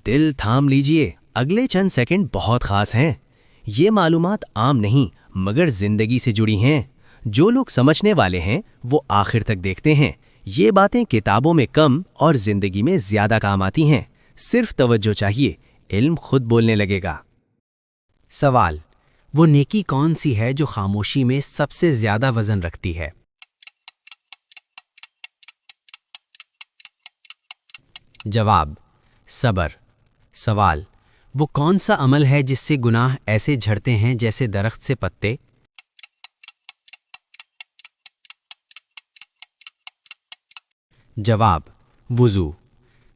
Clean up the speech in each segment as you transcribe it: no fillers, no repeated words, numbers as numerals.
دل تھام لیجئے، اگلے چند سیکنڈ بہت خاص ہیں۔ یہ معلومات عام نہیں مگر زندگی سے جڑی ہیں۔ جو لوگ سمجھنے والے ہیں وہ آخر تک دیکھتے ہیں۔ یہ باتیں کتابوں میں کم اور زندگی میں زیادہ کام آتی ہیں۔ صرف توجہ چاہیے، علم خود بولنے لگے گا۔ سوال: وہ نیکی کون سی ہے جو خاموشی میں سب سے زیادہ وزن رکھتی ہے؟ جواب: صبر۔ سوال: وہ کون سا عمل ہے جس سے گناہ ایسے جھڑتے ہیں جیسے درخت سے پتے؟ جواب: وضو۔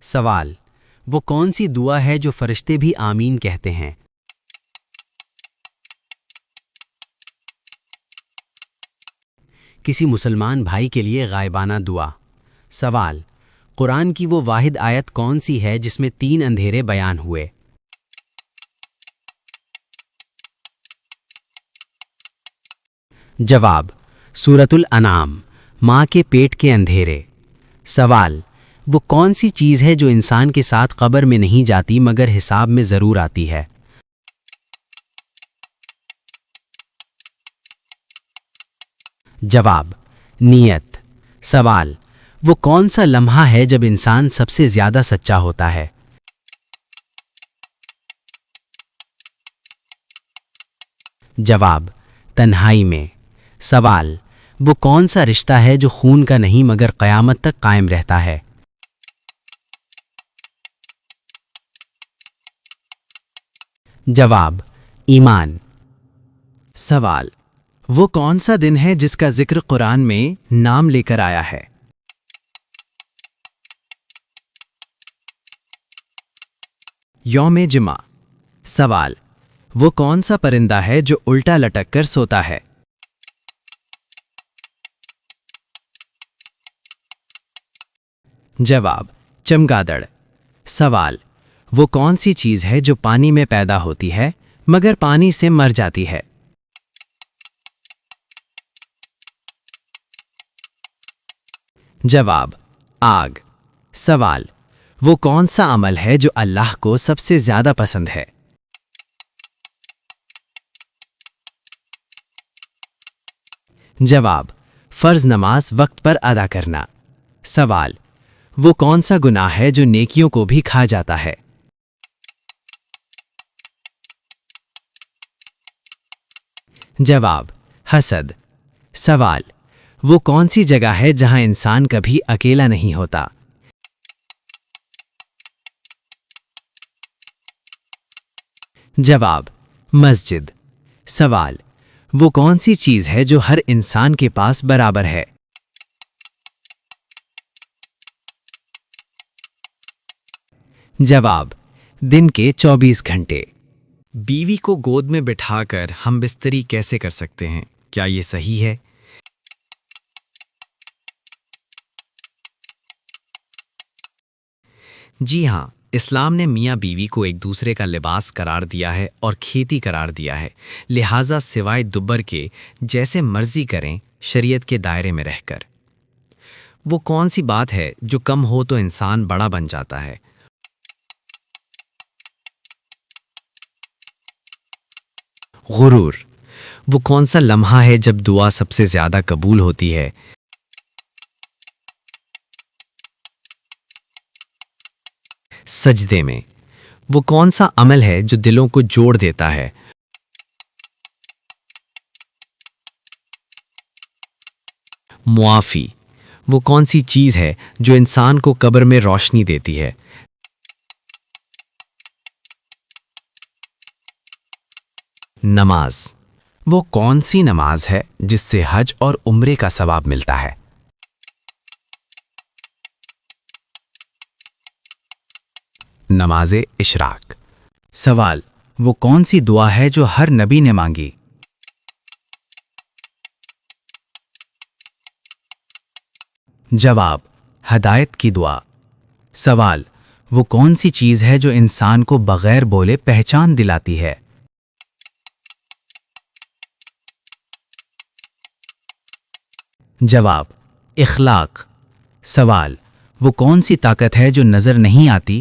سوال: وہ کون سی دعا ہے جو فرشتے بھی آمین کہتے ہیں؟ کسی مسلمان بھائی کے لیے غائبانہ دعا۔ سوال: قرآن کی وہ واحد آیت کون سی ہے جس میں 3 اندھیرے بیان ہوئے؟ جواب: سورۃ الانعام، ماں کے پیٹ کے اندھیرے۔ سوال: وہ کون سی چیز ہے جو انسان کے ساتھ قبر میں نہیں جاتی مگر حساب میں ضرور آتی ہے؟ جواب: نیت۔ سوال: وہ کون سا لمحہ ہے جب انسان سب سے زیادہ سچا ہوتا ہے؟ جواب: تنہائی میں۔ سوال: وہ کون سا رشتہ ہے جو خون کا نہیں مگر قیامت تک قائم رہتا ہے؟ جواب: ایمان۔ سوال: وہ کون سا دن ہے جس کا ذکر قرآن میں نام لے کر آیا ہے؟ یوم جمعہ۔ سوال: وہ کون سا پرندہ ہے جو الٹا لٹک کر سوتا ہے؟ جواب: چمگادڑ۔ سوال: وہ کون سی چیز ہے جو پانی میں پیدا ہوتی ہے مگر پانی سے مر جاتی ہے؟ جواب: آگ۔ سوال: وہ کون سا عمل ہے جو اللہ کو سب سے زیادہ پسند ہے؟ جواب: فرض نماز وقت پر ادا کرنا۔ سوال: وہ کون سا گناہ ہے جو نیکیوں کو بھی کھا جاتا ہے؟ جواب: حسد۔ سوال: وہ کون سی جگہ ہے جہاں انسان کبھی اکیلا نہیں ہوتا؟ جواب: مسجد۔ سوال: وہ کون سی چیز ہے جو ہر انسان کے پاس برابر ہے؟ جواب: دن کے 24 گھنٹے۔ بیوی کو گود میں بٹھا کر ہم بستری کیسے کر سکتے ہیں؟ کیا یہ صحیح ہے؟ جی ہاں، اسلام نے میاں بیوی کو ایک دوسرے کا لباس قرار دیا ہے اور کھیتی قرار دیا ہے، لہٰذا سوائے دبر کے جیسے مرضی کریں شریعت کے دائرے میں رہ کر۔ وہ کون سی بات ہے جو کم ہو تو انسان بڑا بن جاتا ہے؟ غرور۔ وہ کون سا لمحہ ہے جب دعا سب سے زیادہ قبول ہوتی ہے؟ سجدے میں۔ وہ کون سا عمل ہے جو دلوں کو جوڑ دیتا ہے؟ معافی۔ وہ کون سی چیز ہے جو انسان کو قبر میں روشنی دیتی ہے؟ نماز۔ وہ کون سی نماز ہے جس سے حج اور عمرے کا ثواب ملتا ہے؟ نماز اشراق۔ سوال: وہ کون سی دعا ہے جو ہر نبی نے مانگی؟ جواب: ہدایت کی دعا۔ سوال: وہ کون سی چیز ہے جو انسان کو بغیر بولے پہچان دلاتی ہے؟ جواب: اخلاق۔ سوال: وہ کون سی طاقت ہے جو نظر نہیں آتی